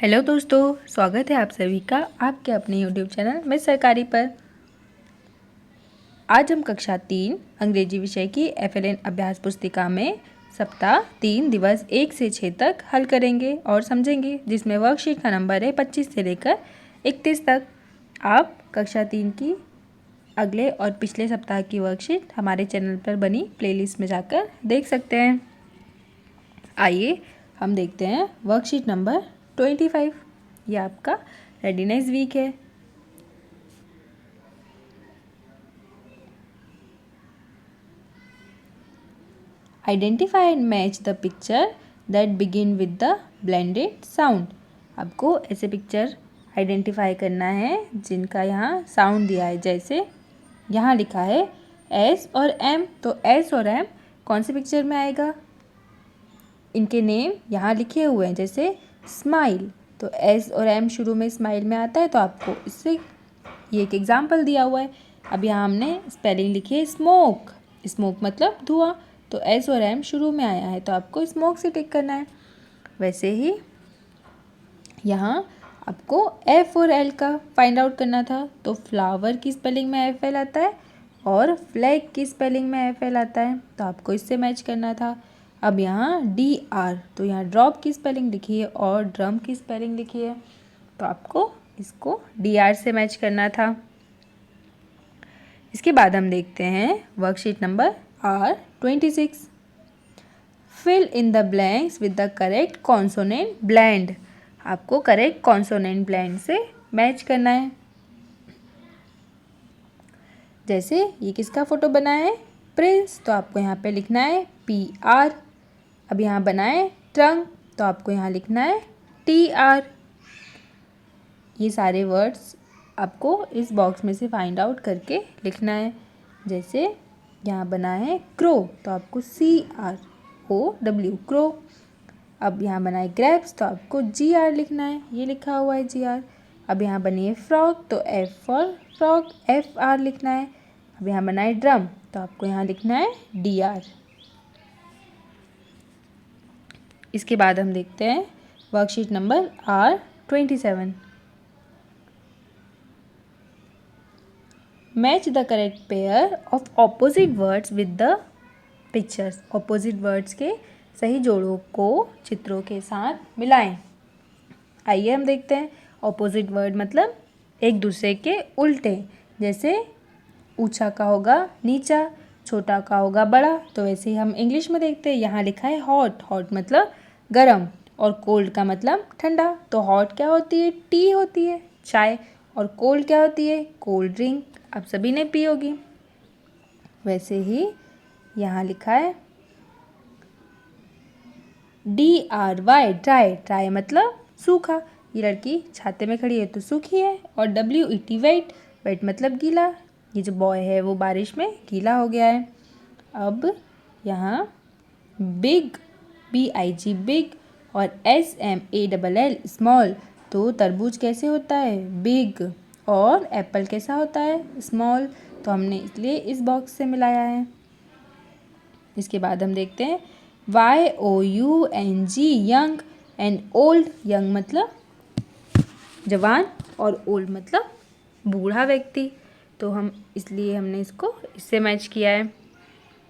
Hello दोस्तों, स्वागत है आप सभी का आपके अपने यूट्यूब चैनल में सरकारी पर। आज हम कक्षा 3 अंग्रेजी विषय की FLN अभ्यास पुस्तिका में सप्ताह 3 दिवस 1 से 6 तक हल करेंगे और समझेंगे, जिसमें वर्कशीट का नंबर है 25 से लेकर 31 तक। आप कक्षा 3 की अगले और पिछले सप्ताह की वर्कशीट हमारे चैनल पर बनी प्लेलिस्ट में जाकर देख सकते हैं। आइए हम देखते हैं वर्कशीट नंबर 25। ये आपका रेडीनेस वीक है। Identify and match the picture that begin with the blended sound. आपको ऐसे पिक्चर आइडेंटिफाई करना है जिनका यहाँ साउंड दिया है। जैसे यहाँ लिखा है S और M, तो S और M कौन से पिक्चर में आएगा? इनके नेम यहाँ लिखे हुए हैं। जैसे स्माइल, तो S और M शुरू में स्माइल में आता है, तो आपको इससे ये एक एग्जाम्पल दिया हुआ है। अब यहाँ हमने स्पेलिंग लिखी है स्मोक। स्मोक मतलब धुआं, तो S और M शुरू में आया है, तो आपको स्मोक से टिक करना है। वैसे ही यहाँ आपको F और L का फाइंड आउट करना था, तो फ्लावर की स्पेलिंग में FL आता है और फ्लैग की स्पेलिंग में FL आता है, तो आपको इससे मैच करना था। अब यहाँ DR, तो यहाँ ड्रॉप की स्पेलिंग लिखी है और ड्रम की स्पेलिंग लिखी है, तो आपको इसको DR से मैच करना था। इसके बाद हम देखते हैं worksheet number R26। Fill in the blanks with the correct consonant blend. आपको करेक्ट कॉन्सोनेंट ब्लेंड से मैच करना है। जैसे ये किसका फोटो बना है? प्रिंस, तो आपको यहाँ पे लिखना है PR। अब यहाँ बना है ट्रंक, तो आपको यहाँ लिखना है TR। ये सारे वर्ड्स आपको इस बॉक्स में से फाइंड आउट करके लिखना है। जैसे यहाँ बना है क्रो, तो आपको CROW क्रो। अब यहाँ बना है ग्रेप्स, तो आपको GR लिखना है, ये लिखा हुआ है GR। अब यहाँ बनी है फ्रॉग, तो F फॉर फ्रॉग FR लिखना है। अब यहाँ बना है ड्रम, तो आपको यहाँ लिखना है DR। इसके बाद हम देखते हैं worksheet number R27। Match the correct pair of opposite words with the pictures. Opposite words के सही जोड़ों को चित्रों के साथ मिलाएं। आइए हम देखते हैं। ऑपोजिट वर्ड मतलब एक दूसरे के उल्टे। जैसे ऊंचा का होगा नीचा, छोटा का होगा बड़ा, तो वैसे ही हम इंग्लिश में देखते हैं। यहाँ लिखा है हॉट। हॉट मतलब गरम, और कोल्ड का मतलब ठंडा। तो हॉट क्या होती है? टी होती है, चाय। और कोल्ड क्या होती है? Cold drink. आप सभी ने पी होगी। वैसे ही यहाँ लिखा है DRY ड्राई। ड्राई मतलब सूखा। ये लड़की छाते में खड़ी है तो सूखी है। और WET वेट। वेट मतलब गीला। ये जो बॉय है वो बारिश में गीला हो गया है। अब यहाँ बिग BIG बिग और SMALL स्मॉल। तो तरबूज कैसे होता है? बिग। और एप्पल कैसा होता है? स्मॉल। तो हमने इसलिए इस बॉक्स से मिलाया है। इसके बाद हम देखते हैं YOUNG young and old. Young मतलब जवान और ओल्ड मतलब बूढ़ा व्यक्ति, तो हमने इसको इससे मैच किया है।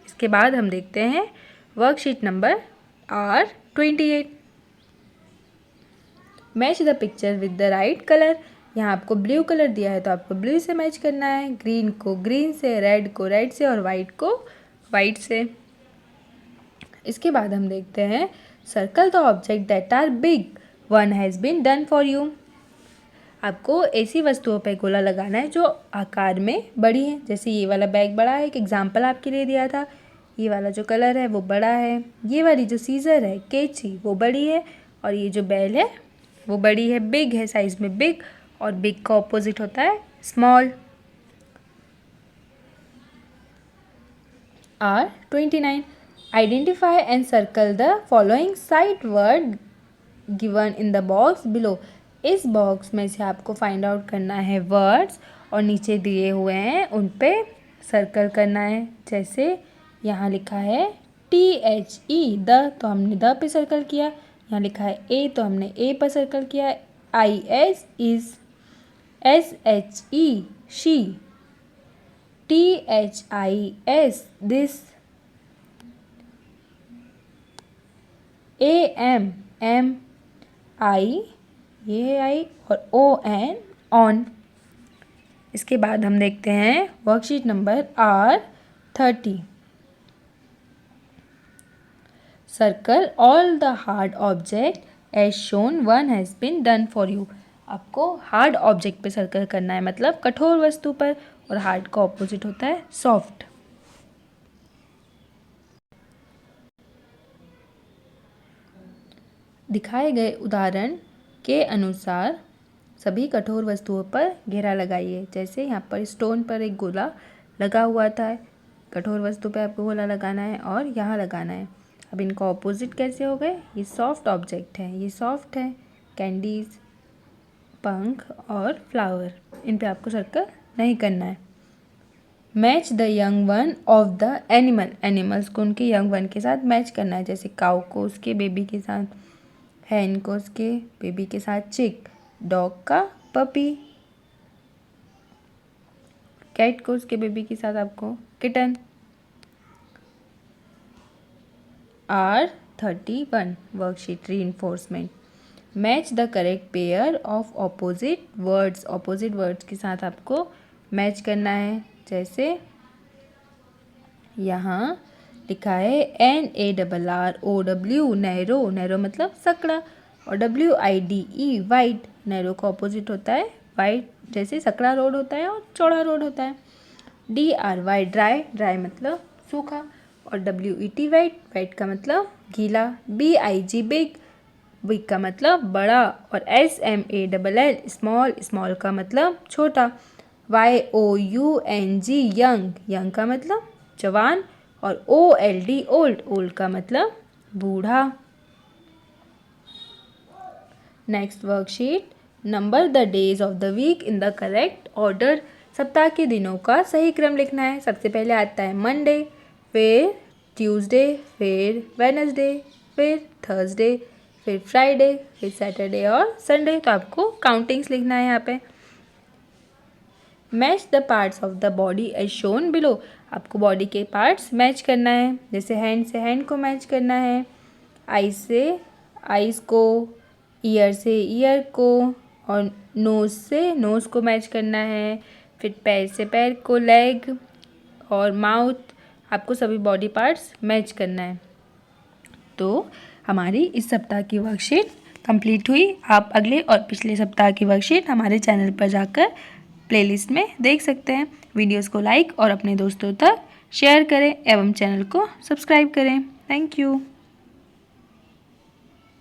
इसके बाद हम देखते हैं worksheet number R28। Match the picture with the right colour. यहाँ आपको ब्लू कलर दिया है, तो आपको ब्लू से मैच करना है। ग्रीन को ग्रीन से, रेड को रेड से और वाइट को वाइट से। इसके बाद हम देखते हैं circle the object that are big, one has been done for you. आपको ऐसी वस्तुओं पर गोला लगाना है जो आकार में बड़ी है। जैसे ये वाला बैग बड़ा है, एक एग्जाम्पल आपके लिए दिया था। ये वाला जो कलर है वो बड़ा है। ये वाली जो सीज़र है, कैंची, वो बड़ी है। और ये जो बेल है वो बड़ी है, बिग है साइज में, बिग। और बिग का ऑपोजिट होता है small. R29। Identify and circle the following site word given in the box below. इस बॉक्स में से आपको फाइंड आउट करना है वर्ड्स, और नीचे दिए हुए हैं उन पे सर्कल करना है। जैसे यहाँ लिखा है THE द, तो हमने द पे सर्कल किया। यहाँ लिखा है ए, तो हमने ए पर सर्कल किया है। IS is, SHE she, THIS this, AM M, I ये है आई, और ON ऑन। इसके बाद हम देखते हैं worksheet number R30। Circle all the hard object as shown, one has been done for you. आपको हार्ड ऑब्जेक्ट पे सर्कल करना है, मतलब कठोर वस्तु पर, और हार्ड का ऑपोजिट होता है सॉफ्ट। दिखाए गए उदाहरण के अनुसार सभी कठोर वस्तुओं पर घेरा लगाइए। जैसे यहाँ पर स्टोन पर एक गोला लगा हुआ था, कठोर वस्तु पे आपको गोला लगाना है और यहाँ लगाना है। अब इनका ऑपोजिट कैसे हो गए? ये सॉफ्ट ऑब्जेक्ट है, ये सॉफ्ट है, कैंडीज, पंख और फ्लावर, इन पे आपको सर्कल नहीं करना है। Match the young one of the animal, animals को उनके यंग वन के साथ मैच करना है। जैसे काऊ को उसके बेबी के साथ, हैन को उसके बेबी के साथ चिक, डॉग का पपी, कैट को उसके बेबी के साथ आपको kitten. R31 worksheet reinforcement. Match the correct pair of opposite words, opposite words के साथ आपको मैच करना है। जैसे यहाँ लिखा है NARROW नैरो, नैरो मतलब सकड़ा, और WIDE वाइड, नैरो का ऑपोजिट होता है वाइड, जैसे सकड़ा रोड होता है और चौड़ा रोड होता है। DRY ड्राई, ड्राई मतलब सूखा, और WET वाइट, वाइट का मतलब गीला। BIG बिग, बिग का मतलब बड़ा, और SMALL स्मॉल, स्मॉल का मतलब छोटा। YOUNG यंग, यंग का मतलब जवान, और OLD ओल्ड, ओल्ड का मतलब बूढ़ा। Next worksheet, number the days of the week in the correct order. सप्ताह के दिनों का सही क्रम लिखना है। सबसे पहले आता है मंडे, फिर ट्यूसडे, फिर वेडनेसडे, फिर थर्सडे, फिर फ्राइडे, फिर सैटरडे और संडे। तो आपको काउंटिंग्स लिखना है यहाँ पे। Match the parts of the body as shown below, आपको बॉडी के पार्ट्स मैच करना है। जैसे हैंड से हैंड को मैच करना है, आईज से आईज को, ईयर से ईयर को, और नोज़ से नोज़ को मैच करना है। फिर पैर से पैर को, लेग और माउथ, आपको सभी बॉडी पार्ट्स मैच करना है। तो हमारी इस सप्ताह की वर्कशीट कंप्लीट हुई। आप अगले और पिछले सप्ताह की वर्कशीट हमारे चैनल पर जाकर प्लेलिस्ट में देख सकते हैं। वीडियोस को लाइक और अपने दोस्तों तक शेयर करें एवं चैनल को सब्सक्राइब करें। Thank you.